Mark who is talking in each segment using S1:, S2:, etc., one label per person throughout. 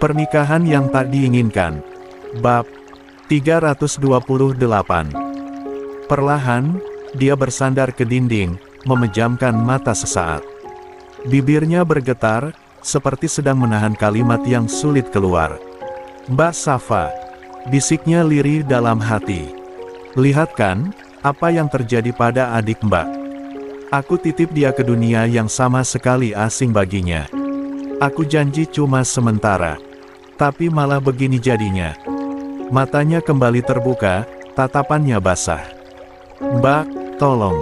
S1: Pernikahan yang tak diinginkan. Bab 328. Perlahan, dia bersandar ke dinding, memejamkan mata sesaat. Bibirnya bergetar, seperti sedang menahan kalimat yang sulit keluar. "Mbak Safa," bisiknya lirih dalam hati. "Lihat kan, apa yang terjadi pada adik Mbak. Aku titip dia ke dunia yang sama sekali asing baginya. Aku janji cuma sementara. Tapi malah begini jadinya." Matanya kembali terbuka, tatapannya basah. "Mbak, tolong.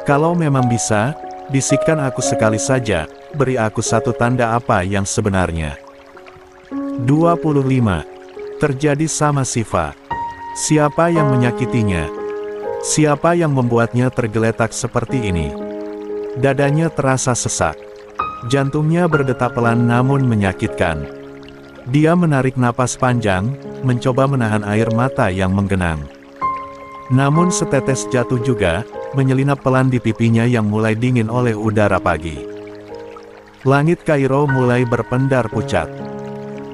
S1: Kalau memang bisa, bisikkan aku sekali saja, beri aku satu tanda apa yang sebenarnya." 25. Terjadi sama Siva. Siapa yang menyakitinya? Siapa yang membuatnya tergeletak seperti ini? Dadanya terasa sesak. Jantungnya berdetak pelan namun menyakitkan. Dia menarik napas panjang, mencoba menahan air mata yang menggenang. Namun setetes jatuh juga, menyelinap pelan di pipinya yang mulai dingin oleh udara pagi. Langit Kairo mulai berpendar pucat.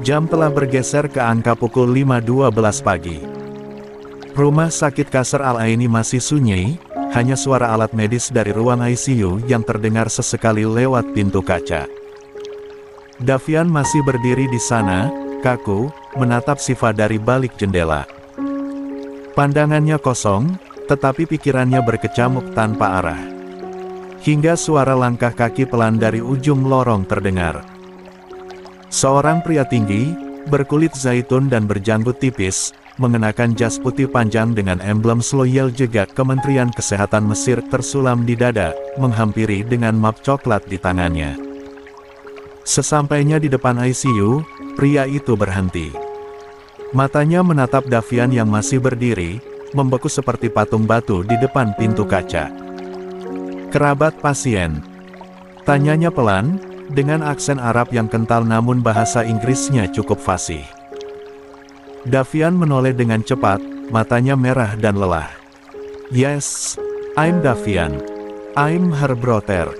S1: Jam telah bergeser ke angka pukul 5.12 pagi. Rumah sakit Qasr Al-Aini masih sunyi, hanya suara alat medis dari ruang ICU yang terdengar sesekali lewat pintu kaca. Davian masih berdiri di sana, kaku, menatap Siva dari balik jendela. Pandangannya kosong, tetapi pikirannya berkecamuk tanpa arah. Hingga suara langkah kaki pelan dari ujung lorong terdengar. Seorang pria tinggi, berkulit zaitun dan berjanggut tipis, mengenakan jas putih panjang dengan emblem Sloyal Jegak Kementerian Kesehatan Mesir tersulam di dada, menghampiri dengan map coklat di tangannya. Sesampainya di depan ICU, pria itu berhenti. Matanya menatap Davian yang masih berdiri, membeku seperti patung batu di depan pintu kaca. "Kerabat pasien?" tanyanya pelan, dengan aksen Arab yang kental namun bahasa Inggrisnya cukup fasih. Davian menoleh dengan cepat, matanya merah dan lelah. "Yes, I'm Davian. I'm her brother.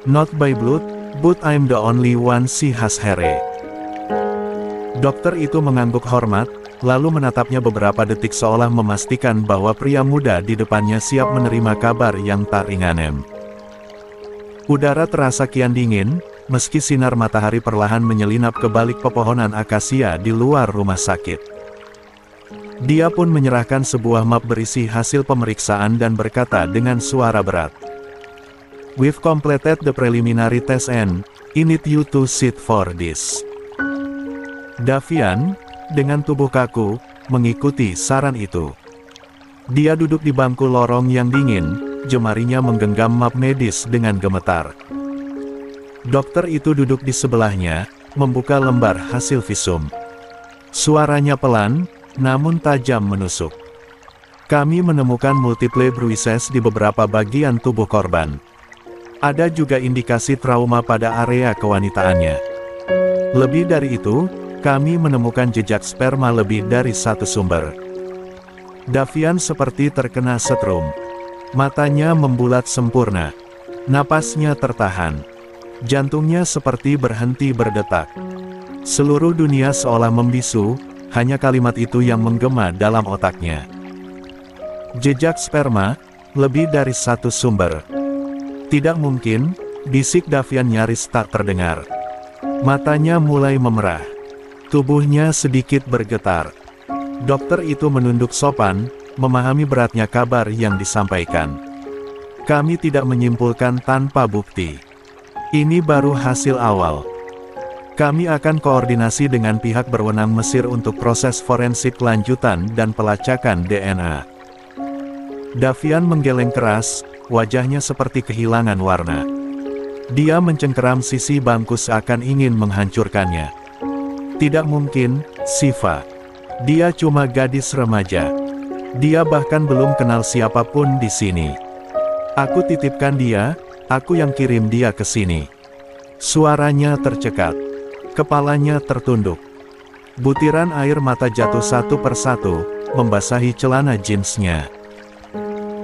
S1: Not by blood, but I'm the only one she has here." Dokter itu mengangguk hormat, lalu menatapnya beberapa detik seolah memastikan bahwa pria muda di depannya siap menerima kabar yang tak ringan. Udara terasa kian dingin, meski sinar matahari perlahan menyelinap ke balik pepohonan akasia di luar rumah sakit. Dia pun menyerahkan sebuah map berisi hasil pemeriksaan dan berkata dengan suara berat, "We've completed the preliminary test and I need you to sit for this." Davian, dengan tubuh kaku, mengikuti saran itu. Dia duduk di bangku lorong yang dingin, jemarinya menggenggam map medis dengan gemetar. Dokter itu duduk di sebelahnya, membuka lembar hasil visum. Suaranya pelan, namun tajam menusuk. "Kami menemukan multiple bruises di beberapa bagian tubuh korban. Ada juga indikasi trauma pada area kewanitaannya. Lebih dari itu, kami menemukan jejak sperma lebih dari satu sumber." Davian seperti terkena setrum. Matanya membulat sempurna. Napasnya tertahan. Jantungnya seperti berhenti berdetak. Seluruh dunia seolah membisu, hanya kalimat itu yang menggema dalam otaknya. Jejak sperma, lebih dari satu sumber. "Tidak mungkin," bisik Davian nyaris tak terdengar. Matanya mulai memerah. Tubuhnya sedikit bergetar. Dokter itu menunduk sopan, memahami beratnya kabar yang disampaikan. "Kami tidak menyimpulkan tanpa bukti. Ini baru hasil awal. Kami akan koordinasi dengan pihak berwenang Mesir untuk proses forensik lanjutan dan pelacakan DNA." Davian menggeleng keras, wajahnya seperti kehilangan warna. Dia mencengkeram sisi bangku seakan ingin menghancurkannya. "Tidak mungkin, Siva. Dia cuma gadis remaja. Dia bahkan belum kenal siapapun di sini. Aku titipkan dia, aku yang kirim dia ke sini." Suaranya tercekat. Kepalanya tertunduk. Butiran air mata jatuh satu persatu, membasahi celana jeansnya.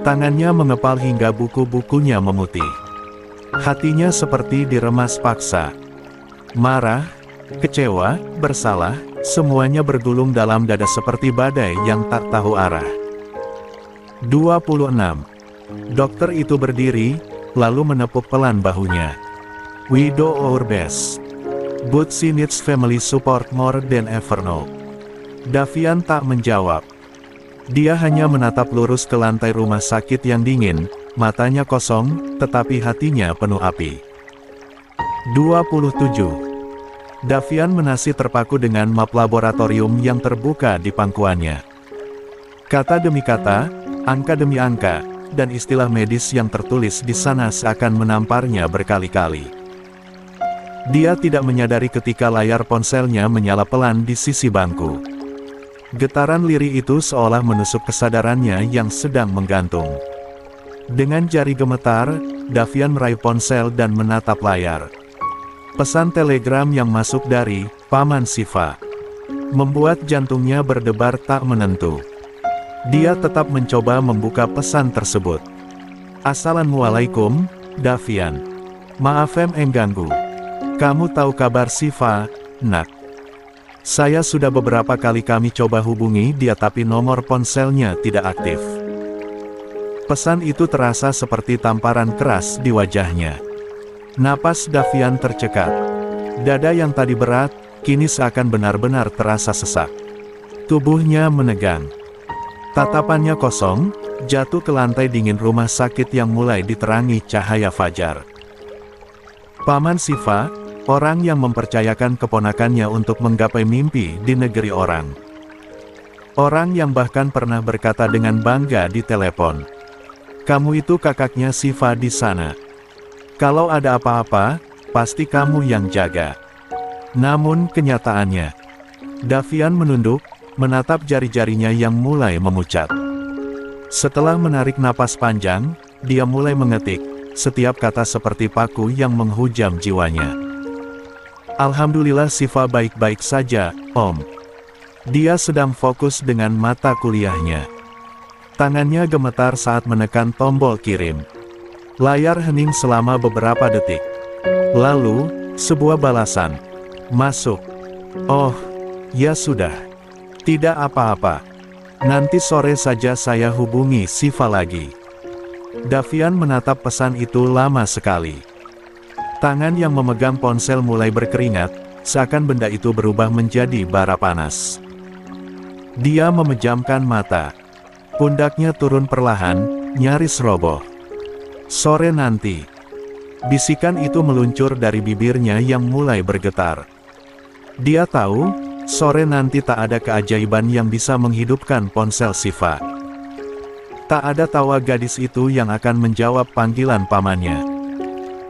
S1: Tangannya mengepal hingga buku-bukunya memutih. Hatinya seperti diremas paksa. Marah, Kecewa, bersalah, semuanya bergulung dalam dada seperti badai yang tak tahu arah. 26. Dokter itu berdiri, lalu menepuk pelan bahunya. "We do our best. But she needs family support more than ever now." Davian tak menjawab. Dia hanya menatap lurus ke lantai rumah sakit yang dingin, matanya kosong, tetapi hatinya penuh api. 27. Davian masih terpaku dengan map laboratorium yang terbuka di pangkuannya. Kata demi kata, angka demi angka, dan istilah medis yang tertulis di sana seakan menamparnya berkali-kali. Dia tidak menyadari ketika layar ponselnya menyala pelan di sisi bangku. Getaran lirih itu seolah menusuk kesadarannya yang sedang menggantung. Dengan jari gemetar, Davian meraih ponsel dan menatap layar. Pesan telegram yang masuk dari Paman Siva membuat jantungnya berdebar tak menentu. Dia tetap mencoba membuka pesan tersebut. "Assalamualaikum, Davian. Maaf mengganggu. Kamu tahu kabar Siva, nak? Saya sudah beberapa kali kami coba hubungi dia tapi nomor ponselnya tidak aktif." Pesan itu terasa seperti tamparan keras di wajahnya. Napas Davian tercekat. Dada yang tadi berat, kini seakan benar-benar terasa sesak. Tubuhnya menegang. Tatapannya kosong, jatuh ke lantai dingin rumah sakit yang mulai diterangi cahaya fajar. Paman Siva, orang yang mempercayakan keponakannya untuk menggapai mimpi di negeri orang. Orang yang bahkan pernah berkata dengan bangga di telepon, "Kamu itu kakaknya Siva di sana. Kalau ada apa-apa, pasti kamu yang jaga." Namun kenyataannya, Davian menunduk, menatap jari-jarinya yang mulai memucat. Setelah menarik napas panjang, dia mulai mengetik, setiap kata seperti paku yang menghujam jiwanya. "Alhamdulillah Siva baik-baik saja, Om." Dia sedang fokus dengan mata kuliahnya. Tangannya gemetar saat menekan tombol kirim. Layar hening selama beberapa detik. Lalu, sebuah balasan. "Masuk." "Oh, ya sudah. Tidak apa-apa. Nanti sore saja saya hubungi Siva lagi." Davian menatap pesan itu lama sekali. Tangan yang memegang ponsel mulai berkeringat, seakan benda itu berubah menjadi bara panas. Dia memejamkan mata. Pundaknya turun perlahan, nyaris roboh. "Sore nanti." Bisikan itu meluncur dari bibirnya yang mulai bergetar. Dia tahu, sore nanti tak ada keajaiban yang bisa menghidupkan ponsel Siva. Tak ada tawa gadis itu yang akan menjawab panggilan pamannya.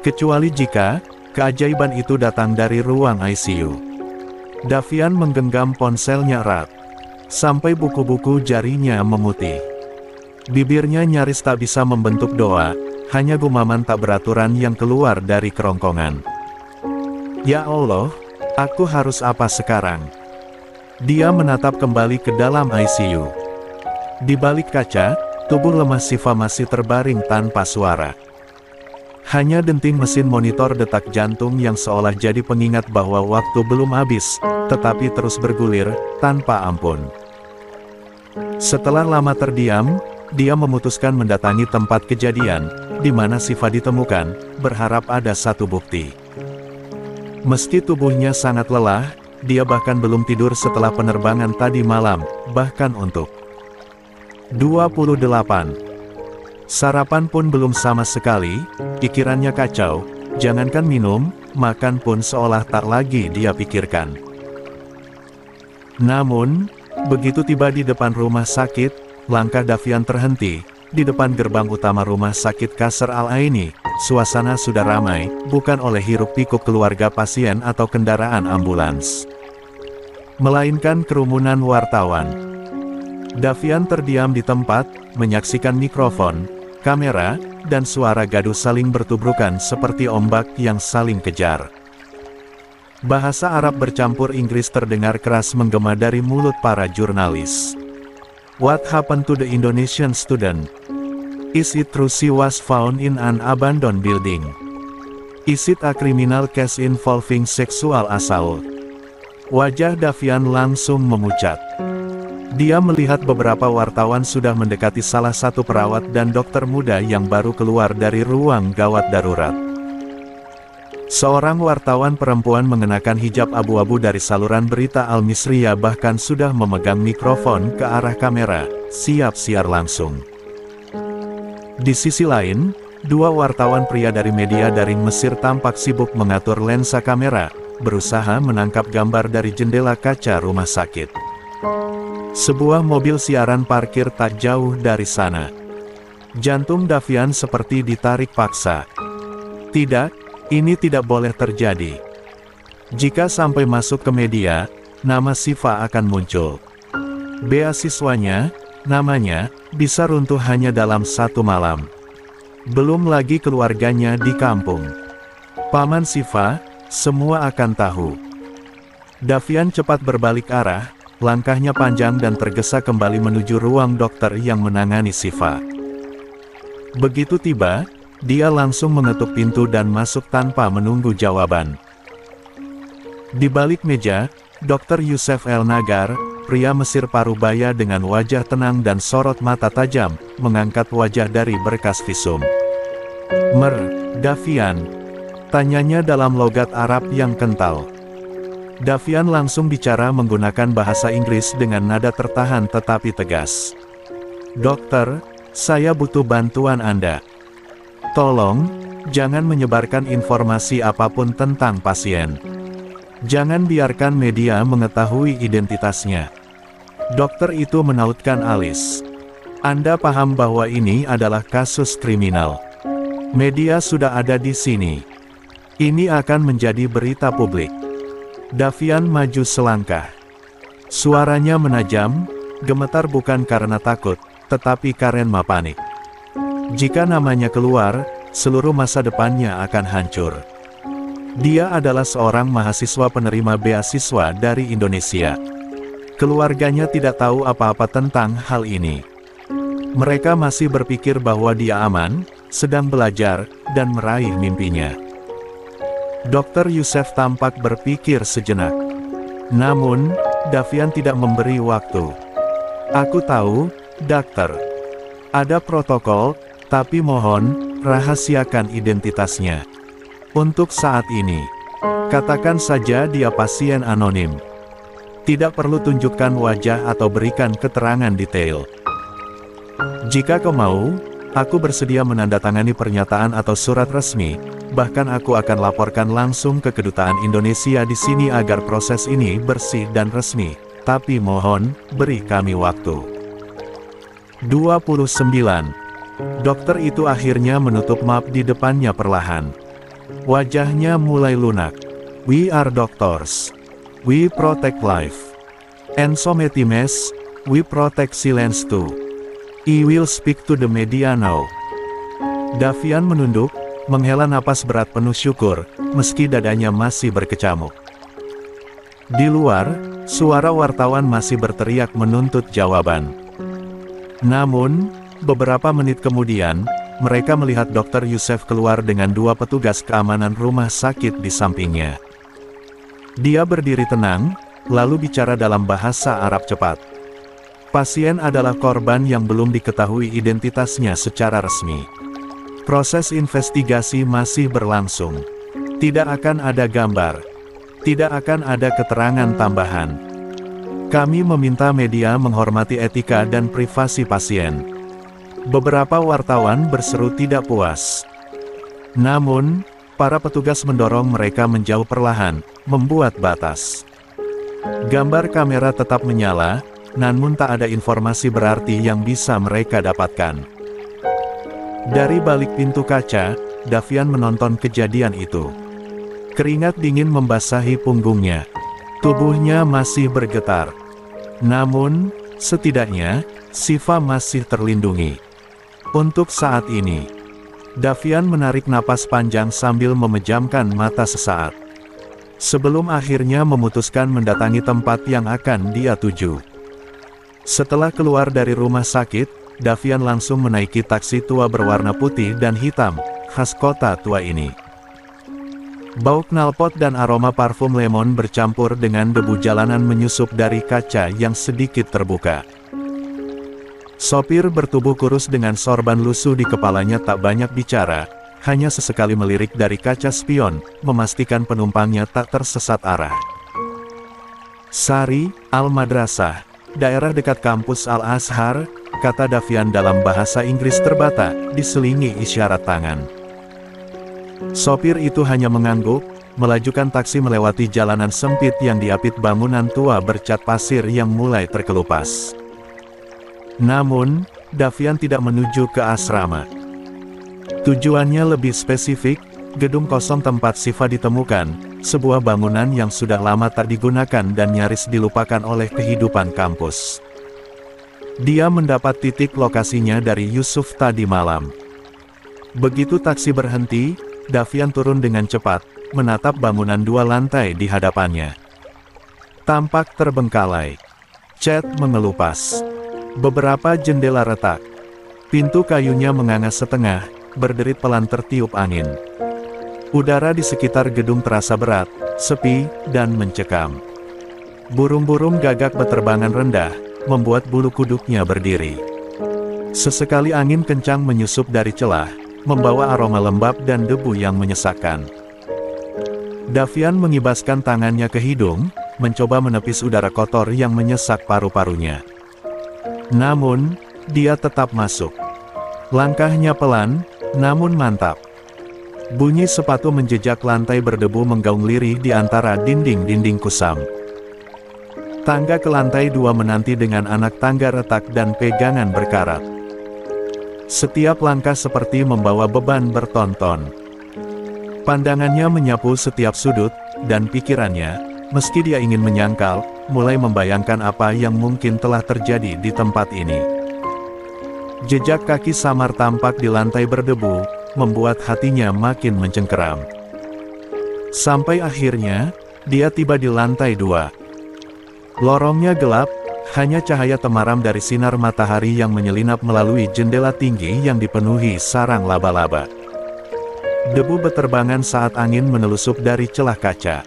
S1: Kecuali jika, keajaiban itu datang dari ruang ICU. Davian menggenggam ponselnya erat. Sampai buku-buku jarinya memutih. Bibirnya nyaris tak bisa membentuk doa. Hanya gumaman tak beraturan yang keluar dari kerongkongan. "Ya Allah, aku harus apa sekarang?" Dia menatap kembali ke dalam ICU. Di balik kaca, tubuh lemah Siva masih terbaring tanpa suara. Hanya denting mesin monitor detak jantung yang seolah jadi pengingat bahwa waktu belum habis, tetapi terus bergulir, tanpa ampun. Setelah lama terdiam, dia memutuskan mendatangi tempat kejadian, di mana Siva ditemukan, berharap ada satu bukti. Meski tubuhnya sangat lelah, dia bahkan belum tidur setelah penerbangan tadi malam, bahkan untuk 28. Sarapan pun belum sama sekali, pikirannya kacau, jangankan minum, makan pun seolah tak lagi dia pikirkan. Namun, begitu tiba di depan rumah sakit, langkah Davian terhenti. Di depan gerbang utama rumah sakit Qasr Al-Aini, suasana sudah ramai, bukan oleh hiruk-pikuk keluarga pasien atau kendaraan ambulans, melainkan kerumunan wartawan. Davian terdiam di tempat, menyaksikan mikrofon, kamera, dan suara gaduh saling bertubrukan seperti ombak yang saling kejar. Bahasa Arab bercampur Inggris terdengar keras menggema dari mulut para jurnalis. "What happened to the Indonesian student? Is it true she was found in an abandoned building? Is it a criminal case involving sexual assault? Wajah Davian langsung memucat. Dia melihat beberapa wartawan sudah mendekati salah satu perawat dan dokter muda yang baru keluar dari ruang gawat darurat. Seorang wartawan perempuan mengenakan hijab abu-abu dari saluran berita Al Misriya bahkan sudah memegang mikrofon ke arah kamera, siap siar langsung. Di sisi lain, dua wartawan pria dari media daring Mesir tampak sibuk mengatur lensa kamera, berusaha menangkap gambar dari jendela kaca rumah sakit. Sebuah mobil siaran parkir tak jauh dari sana. Jantung Davian seperti ditarik paksa. Tidak. Ini tidak boleh terjadi. Jika sampai masuk ke media, nama Syifa akan muncul. Beasiswanya, namanya, bisa runtuh hanya dalam satu malam. Belum lagi keluarganya di kampung. Paman Syifa, semua akan tahu. Davian cepat berbalik arah, langkahnya panjang dan tergesa kembali menuju ruang dokter yang menangani Syifa. Begitu tiba, dia langsung mengetuk pintu dan masuk tanpa menunggu jawaban. Di balik meja, Dr. Youssef El Nagar, pria Mesir parubaya dengan wajah tenang dan sorot mata tajam, mengangkat wajah dari berkas visum. Davian?" tanyanya dalam logat Arab yang kental. Davian langsung bicara menggunakan bahasa Inggris dengan nada tertahan tetapi tegas. "Dokter, saya butuh bantuan Anda. Tolong, jangan menyebarkan informasi apapun tentang pasien. Jangan biarkan media mengetahui identitasnya." Dokter itu menautkan alis. "Anda paham bahwa ini adalah kasus kriminal. Media sudah ada di sini. Ini akan menjadi berita publik." Davian maju selangkah. Suaranya menajam, gemetar bukan karena takut, tetapi karena panik. Jika namanya keluar, seluruh masa depannya akan hancur. Dia adalah seorang mahasiswa penerima beasiswa dari Indonesia. Keluarganya tidak tahu apa-apa tentang hal ini. Mereka masih berpikir bahwa dia aman, sedang belajar, dan meraih mimpinya. Dr. Youssef tampak berpikir sejenak. Namun, Davian tidak memberi waktu. "Aku tahu, dokter. Ada protokol, tapi mohon, rahasiakan identitasnya. Untuk saat ini, katakan saja dia pasien anonim. Tidak perlu tunjukkan wajah atau berikan keterangan detail. Jika kau mau, aku bersedia menandatangani pernyataan atau surat resmi, bahkan aku akan laporkan langsung ke kedutaan Indonesia di sini agar proses ini bersih dan resmi, tapi mohon, beri kami waktu." 29. Dokter itu akhirnya menutup map di depannya perlahan. Wajahnya mulai lunak. "We are doctors. We protect life. And so Metimes, we protect silence too. I will speak to the media now." Davian menunduk, menghela napas berat penuh syukur, meski dadanya masih berkecamuk. Di luar, suara wartawan masih berteriak menuntut jawaban. Namun, beberapa menit kemudian, mereka melihat Dr. Youssef keluar dengan dua petugas keamanan rumah sakit di sampingnya. Dia berdiri tenang, lalu bicara dalam bahasa Arab cepat. "Pasien adalah korban yang belum diketahui identitasnya secara resmi. Proses investigasi masih berlangsung. Tidak akan ada gambar. Tidak akan ada keterangan tambahan. Kami meminta media menghormati etika dan privasi pasien." Beberapa wartawan berseru tidak puas. Namun, para petugas mendorong mereka menjauh perlahan, membuat batas. Gambar kamera tetap menyala, namun tak ada informasi berarti yang bisa mereka dapatkan. Dari balik pintu kaca, Davian menonton kejadian itu. Keringat dingin membasahi punggungnya. Tubuhnya masih bergetar. Namun, setidaknya, Syifa masih terlindungi. Untuk saat ini, Davian menarik napas panjang sambil memejamkan mata sesaat. Sebelum akhirnya memutuskan mendatangi tempat yang akan dia tuju. Setelah keluar dari rumah sakit, Davian langsung menaiki taksi tua berwarna putih dan hitam, khas kota tua ini. Bau knalpot dan aroma parfum lemon bercampur dengan debu jalanan menyusup dari kaca yang sedikit terbuka. Sopir bertubuh kurus dengan sorban lusuh di kepalanya tak banyak bicara, hanya sesekali melirik dari kaca spion, memastikan penumpangnya tak tersesat arah. Sari, Al-Madrasah, daerah dekat kampus Al-Azhar, kata Davian dalam bahasa Inggris terbata, diselingi isyarat tangan. Sopir itu hanya mengangguk, melajukan taksi melewati jalanan sempit yang diapit bangunan tua bercat pasir yang mulai terkelupas. Namun, Davian tidak menuju ke asrama. Tujuannya lebih spesifik, gedung kosong tempat Shiva ditemukan, sebuah bangunan yang sudah lama tak digunakan dan nyaris dilupakan oleh kehidupan kampus. Dia mendapat titik lokasinya dari Yusuf tadi malam. Begitu taksi berhenti, Davian turun dengan cepat, menatap bangunan 2 lantai di hadapannya. Tampak terbengkalai. Cat mengelupas. Beberapa jendela retak. Pintu kayunya menganga setengah, berderit pelan tertiup angin. Udara di sekitar gedung terasa berat, sepi, dan mencekam. Burung-burung gagak beterbangan rendah, membuat bulu kuduknya berdiri. Sesekali angin kencang menyusup dari celah, membawa aroma lembab dan debu yang menyesakkan. Davian mengibaskan tangannya ke hidung, mencoba menepis udara kotor yang menyesak paru-parunya. Namun, dia tetap masuk. Langkahnya pelan, namun mantap. Bunyi sepatu menjejak lantai berdebu menggaung lirih di antara dinding-dinding kusam. Tangga ke lantai 2 menanti dengan anak tangga retak dan pegangan berkarat. Setiap langkah seperti membawa beban bertonton. Pandangannya menyapu setiap sudut, dan pikirannya, meski dia ingin menyangkal, mulai membayangkan apa yang mungkin telah terjadi di tempat ini. Jejak kaki samar tampak di lantai berdebu, membuat hatinya makin mencengkeram. Sampai akhirnya, dia tiba di lantai 2. Lorongnya gelap, hanya cahaya temaram dari sinar matahari yang menyelinap melalui jendela tinggi yang dipenuhi sarang laba-laba. Debu beterbangan saat angin menelusup dari celah kaca.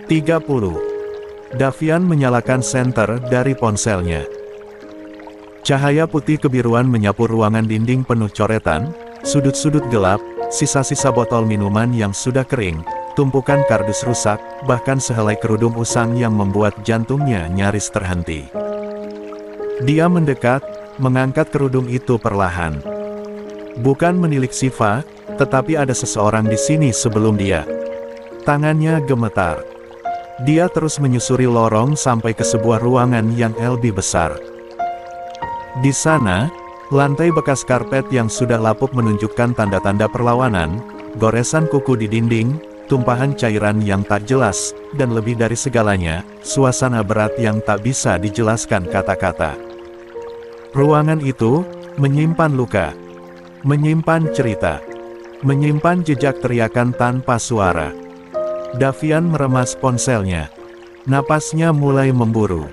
S1: 30. Davian menyalakan senter dari ponselnya. Cahaya putih kebiruan menyapu ruangan dinding penuh coretan, sudut-sudut gelap, sisa-sisa botol minuman yang sudah kering, tumpukan kardus rusak, bahkan sehelai kerudung usang yang membuat jantungnya nyaris terhenti. Dia mendekat, mengangkat kerudung itu perlahan. Bukan menilik Shiva, tetapi ada seseorang di sini sebelum dia. Tangannya gemetar. Dia terus menyusuri lorong sampai ke sebuah ruangan yang lebih besar. Di sana, lantai bekas karpet yang sudah lapuk menunjukkan tanda-tanda perlawanan, goresan kuku di dinding, tumpahan cairan yang tak jelas, dan lebih dari segalanya, suasana berat yang tak bisa dijelaskan kata-kata. Ruangan itu menyimpan luka, menyimpan cerita, menyimpan jejak teriakan tanpa suara. Davian meremas ponselnya. Napasnya mulai memburu.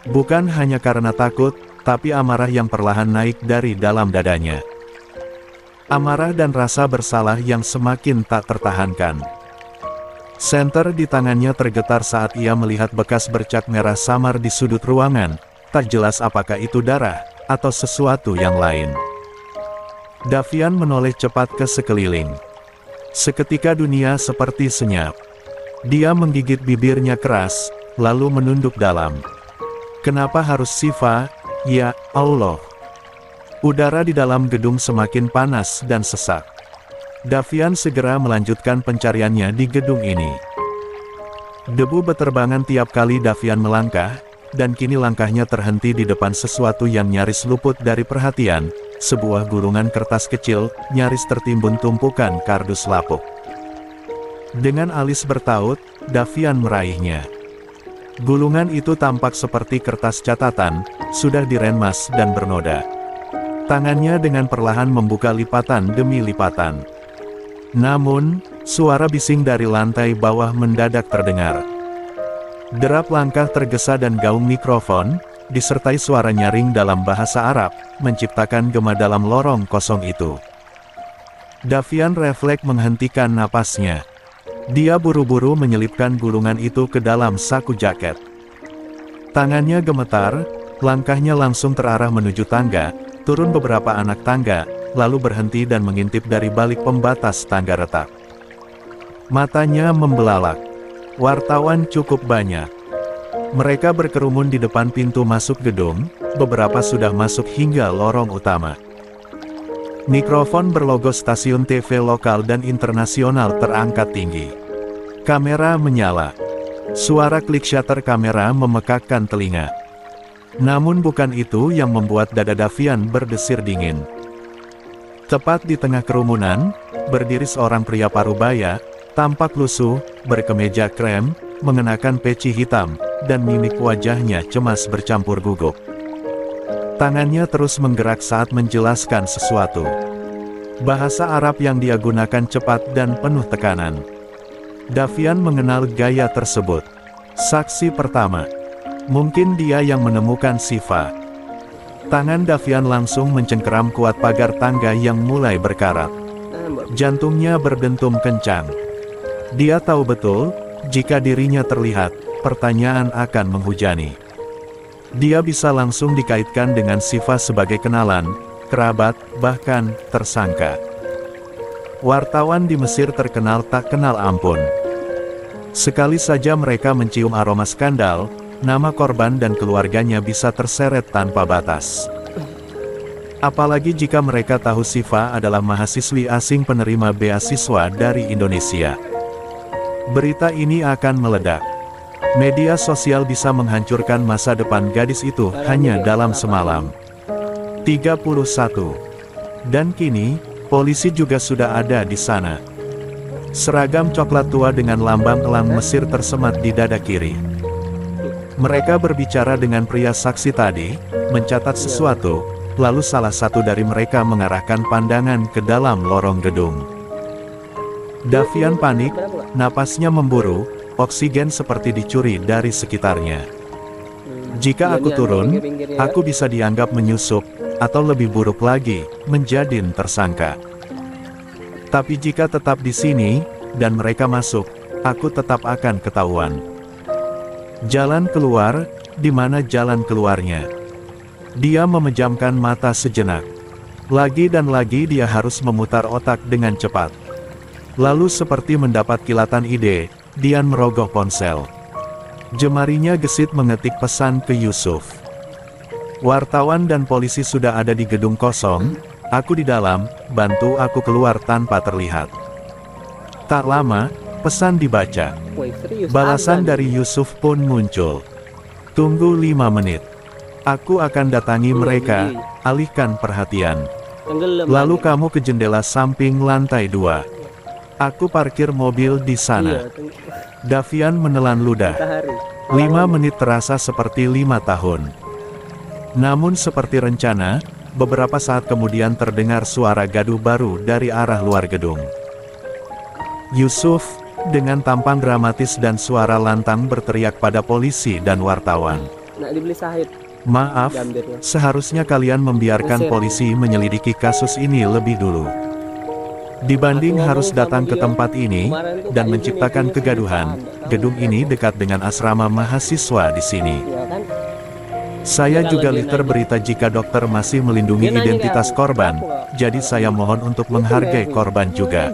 S1: Bukan hanya karena takut, tapi amarah yang perlahan naik dari dalam dadanya. Amarah dan rasa bersalah yang semakin tak tertahankan. Senter di tangannya tergetar saat ia melihat bekas bercak merah samar di sudut ruangan, tak jelas apakah itu darah, atau sesuatu yang lain. Davian menoleh cepat ke sekeliling. Seketika dunia seperti senyap. Dia menggigit bibirnya keras, lalu menunduk dalam. Kenapa harus Shiva, ya Allah? Udara di dalam gedung semakin panas dan sesak. Davian segera melanjutkan pencariannya di gedung ini. Debu beterbangan tiap kali Davian melangkah, dan kini langkahnya terhenti di depan sesuatu yang nyaris luput dari perhatian, sebuah gulungan kertas kecil, nyaris tertimbun tumpukan kardus lapuk. Dengan alis bertaut, Davian meraihnya. Gulungan itu tampak seperti kertas catatan, sudah diremas dan bernoda. Tangannya dengan perlahan membuka lipatan demi lipatan. Namun, suara bising dari lantai bawah mendadak terdengar. Derap langkah tergesa dan gaung mikrofon, disertai suara nyaring dalam bahasa Arab, menciptakan gema dalam lorong kosong itu. Davian refleks menghentikan napasnya. Dia buru-buru menyelipkan gulungan itu ke dalam saku jaket. Tangannya gemetar, langkahnya langsung terarah menuju tangga, turun beberapa anak tangga, lalu berhenti dan mengintip dari balik pembatas tangga retak. Matanya membelalak. Wartawan cukup banyak. Mereka berkerumun di depan pintu masuk gedung, beberapa sudah masuk hingga lorong utama. Mikrofon berlogo stasiun TV lokal dan internasional terangkat tinggi. Kamera menyala. Suara klik shutter kamera memekakkan telinga. Namun bukan itu yang membuat dada Davian berdesir dingin. Tepat di tengah kerumunan, berdiri seorang pria parubaya, tampak lusuh, berkemeja krem, mengenakan peci hitam, dan mimik wajahnya cemas bercampur gugup. Tangannya terus menggerak saat menjelaskan sesuatu. Bahasa Arab yang dia gunakan cepat dan penuh tekanan. Davian mengenal gaya tersebut. Saksi pertama. Mungkin dia yang menemukan Siva. Tangan Davian langsung mencengkeram kuat pagar tangga yang mulai berkarat. Jantungnya berdentum kencang. Dia tahu betul, jika dirinya terlihat, pertanyaan akan menghujani. Dia bisa langsung dikaitkan dengan Siva sebagai kenalan, kerabat, bahkan tersangka. Wartawan di Mesir terkenal tak kenal ampun. Sekali saja mereka mencium aroma skandal, nama korban dan keluarganya bisa terseret tanpa batas. Apalagi jika mereka tahu Siva adalah mahasiswi asing penerima beasiswa dari Indonesia. Berita ini akan meledak. Media sosial bisa menghancurkan masa depan gadis itu hanya dalam semalam. 31. Dan kini, polisi juga sudah ada di sana. Seragam coklat tua dengan lambang elang Mesir tersemat di dada kiri. Mereka berbicara dengan pria saksi tadi, mencatat sesuatu, lalu salah satu dari mereka mengarahkan pandangan ke dalam lorong gedung. Davian panik, napasnya memburu, oksigen seperti dicuri dari sekitarnya. Jika aku turun, aku bisa dianggap menyusup, atau lebih buruk lagi, menjadi tersangka. Tapi jika tetap di sini, dan mereka masuk, aku tetap akan ketahuan. Jalan keluar, di mana jalan keluarnya? Dia memejamkan mata sejenak. Lagi dan lagi dia harus memutar otak dengan cepat. Lalu seperti mendapat kilatan ide, Dian merogoh ponsel. Jemarinya gesit mengetik pesan ke Yusuf. Wartawan dan polisi sudah ada di gedung kosong, aku di dalam, bantu aku keluar tanpa terlihat. Tak lama, pesan dibaca. Balasan dari Yusuf pun muncul. Tunggu 5 menit. Aku akan datangi mereka, alihkan perhatian. Lalu kamu ke jendela samping lantai 2. Aku parkir mobil di sana. Davian menelan ludah. 5 menit terasa seperti 5 tahun. Namun seperti rencana, beberapa saat kemudian terdengar suara gaduh baru dari arah luar gedung. Yusuf, dengan tampang dramatis dan suara lantang berteriak pada polisi dan wartawan. Maaf, seharusnya kalian membiarkan polisi menyelidiki kasus ini lebih dulu. Dibanding harus datang ke tempat ini, dan menciptakan kegaduhan, gedung ini dekat dengan asrama mahasiswa di sini. Saya juga lihat berita jika dokter masih melindungi identitas korban, jadi saya mohon untuk menghargai korban juga.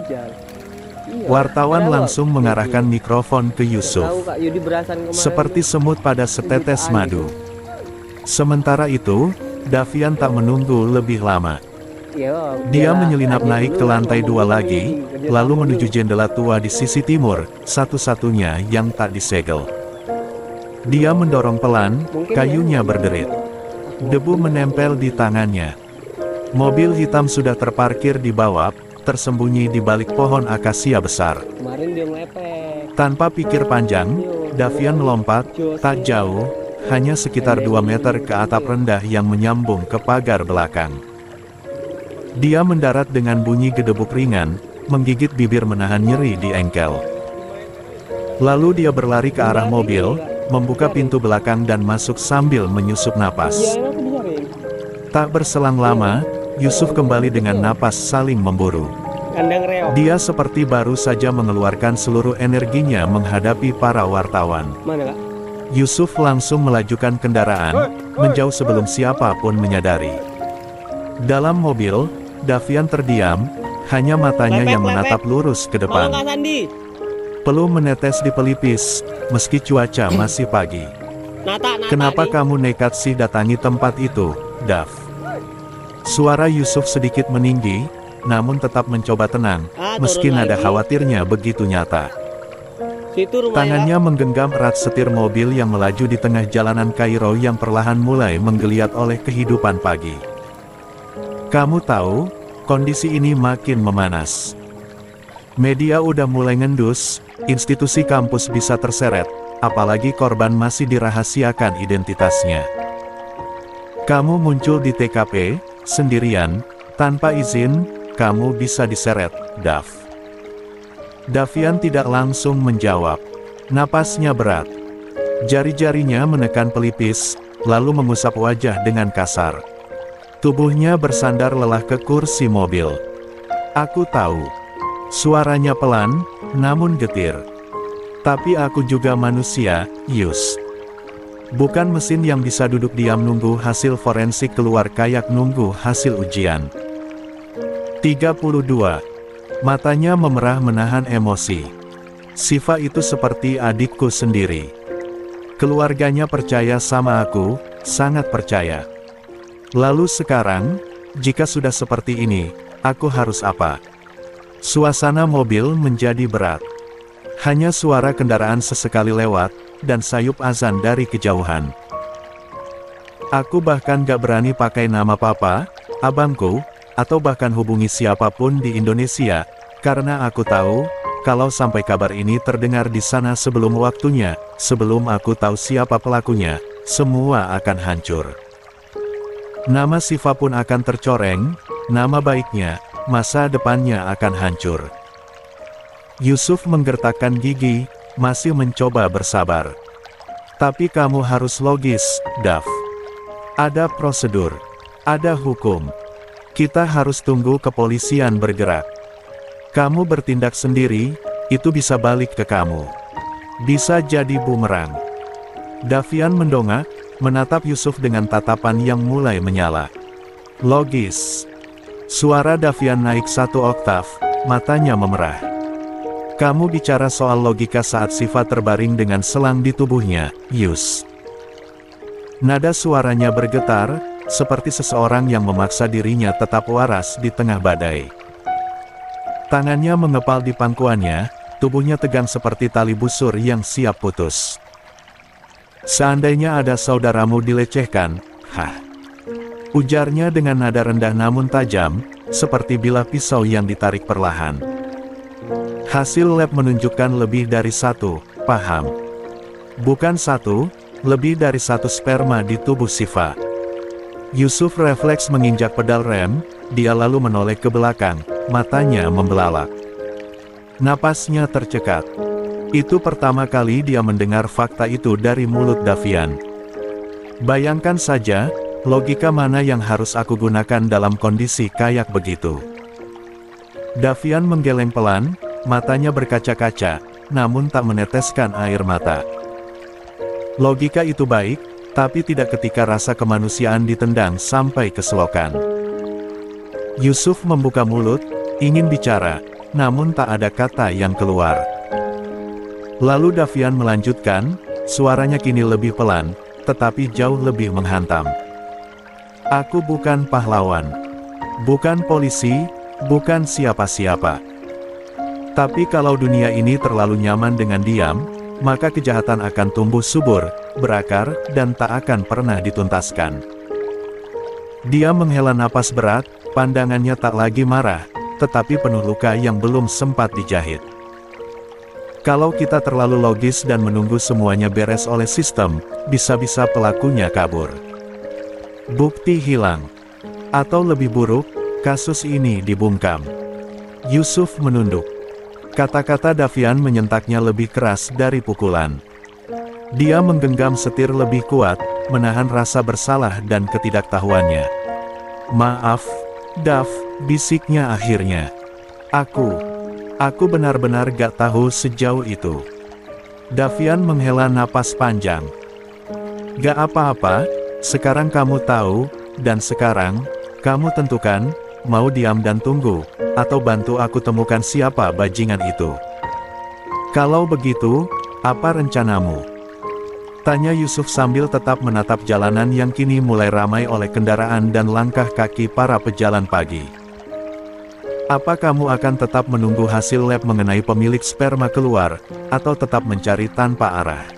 S1: Wartawan langsung mengarahkan mikrofon ke Yusuf. Seperti semut pada setetes madu. Sementara itu, Davian tak menunggu lebih lama. Dia menyelinap naik ke lantai 2 lagi, lalu menuju jendela tua di sisi timur, satu-satunya yang tak disegel. Dia mendorong pelan, kayunya berderit. Debu menempel di tangannya. Mobil hitam sudah terparkir di bawah, tersembunyi di balik pohon akasia besar. Tanpa pikir panjang, Davian melompat, tak jauh, hanya sekitar 2 meter ke atap rendah yang menyambung ke pagar belakang. Dia mendarat dengan bunyi gedebuk ringan, menggigit bibir menahan nyeri di engkel. Lalu dia berlari ke arah mobil, membuka pintu belakang dan masuk sambil menyusup napas. Tak berselang lama, Yusuf kembali dengan napas saling memburu.
S2: Kandang reok.
S1: Dia seperti baru saja mengeluarkan seluruh energinya menghadapi para wartawan.
S2: Mana, Kak?
S1: Yusuf langsung melajukan kendaraan, menjauh sebelum siapapun menyadari. Dalam mobil, Davian terdiam, hanya matanya yang menatap lurus ke depan.
S2: Kak Sandi.
S1: Peluh menetes di pelipis, meski cuaca masih pagi.
S2: Nata
S1: Kenapa
S2: nih.
S1: kamu nekat sih datangi tempat itu, Dav? Suara Yusuf sedikit meninggi, namun tetap mencoba tenang, meski
S2: turun
S1: nada
S2: lagi.
S1: khawatirnya begitu nyata.
S2: Situ rumahnya.
S1: Tangannya menggenggam erat setir mobil yang melaju di tengah jalanan Kairo yang perlahan mulai menggeliat oleh kehidupan pagi. Kamu tahu, kondisi ini makin memanas. Media udah mulai ngendus, institusi kampus bisa terseret, apalagi korban masih dirahasiakan identitasnya. Kamu muncul di TKP, sendirian, tanpa izin, kamu bisa diseret, Dav. Davian tidak langsung menjawab. Napasnya berat. Jari-jarinya menekan pelipis, lalu mengusap wajah dengan kasar. Tubuhnya bersandar lelah ke kursi mobil. Aku tahu. Suaranya pelan, namun getir. Tapi aku juga manusia, Yus. Bukan mesin yang bisa duduk diam nunggu hasil forensik keluar kayak nunggu hasil ujian. 32. Matanya memerah menahan emosi. Siva itu seperti adikku sendiri. Keluarganya percaya sama aku, sangat percaya. Lalu sekarang, jika sudah seperti ini, aku harus apa? Suasana mobil menjadi berat. Hanya suara kendaraan sesekali lewat, dan sayup azan dari kejauhan. Aku bahkan gak berani pakai nama papa, abangku, atau bahkan hubungi siapapun di Indonesia, karena aku tahu, kalau sampai kabar ini terdengar di sana sebelum waktunya, sebelum aku tahu siapa pelakunya, semua akan hancur. Nama Siva pun akan tercoreng, nama baiknya, masa depannya akan hancur. Yusuf menggertakkan gigi, masih mencoba bersabar. Tapi kamu harus logis, Dav. Ada prosedur, ada hukum. Kita harus tunggu kepolisian bergerak. Kamu bertindak sendiri, itu bisa balik ke kamu. Bisa jadi bumerang. Davian mendongak, menatap Yusuf dengan tatapan yang mulai menyala. Logis. Suara Davian naik 1 oktav, matanya memerah. Kamu bicara soal logika saat Siva terbaring dengan selang di tubuhnya, Yus. Nada suaranya bergetar, seperti seseorang yang memaksa dirinya tetap waras di tengah badai. Tangannya mengepal di pangkuannya, tubuhnya tegang seperti tali busur yang siap putus. Seandainya ada saudaramu dilecehkan, ujarnya dengan nada rendah namun tajam, seperti bilah pisau yang ditarik perlahan. Hasil lab menunjukkan lebih dari 1, paham? Bukan 1, lebih dari 1 sperma di tubuh Siva. Yusuf refleks menginjak pedal rem, dia lalu menoleh ke belakang, matanya membelalak. Napasnya tercekat. Itu pertama kali dia mendengar fakta itu dari mulut Davian. Bayangkan saja, logika mana yang harus aku gunakan dalam kondisi kayak begitu. Davian menggeleng pelan, matanya berkaca-kaca, namun tak meneteskan air mata. Logika itu baik, tapi tidak ketika rasa kemanusiaan ditendang sampai ke selokan. Yusuf membuka mulut, ingin bicara, namun tak ada kata yang keluar. Lalu Davian melanjutkan, suaranya kini lebih pelan, tetapi jauh lebih menghantam. Aku bukan pahlawan. Bukan polisi, bukan siapa-siapa. Tapi kalau dunia ini terlalu nyaman dengan diam, maka kejahatan akan tumbuh subur, berakar, dan tak akan pernah dituntaskan. Dia menghela napas berat, pandangannya tak lagi marah, tetapi penuh luka yang belum sempat dijahit. Kalau kita terlalu logis dan menunggu semuanya beres oleh sistem, bisa-bisa pelakunya kabur. Bukti hilang. Atau lebih buruk, kasus ini dibungkam. Yusuf menunduk. Kata-kata Davian menyentaknya lebih keras dari pukulan. Dia menggenggam setir lebih kuat, menahan rasa bersalah dan ketidaktahuannya. Maaf, Dav, bisiknya akhirnya. Aku benar-benar gak tahu sejauh itu. Davian menghela napas panjang. Gak apa-apa, sekarang kamu tahu, dan sekarang, kamu tentukan, mau diam dan tunggu, atau bantu aku temukan siapa bajingan itu. Kalau begitu, apa rencanamu? Tanya Yusuf sambil tetap menatap jalanan yang kini mulai ramai oleh kendaraan dan langkah kaki para pejalan pagi. Apa kamu akan tetap menunggu hasil lab mengenai pemilik sperma keluar, atau tetap mencari tanpa arah?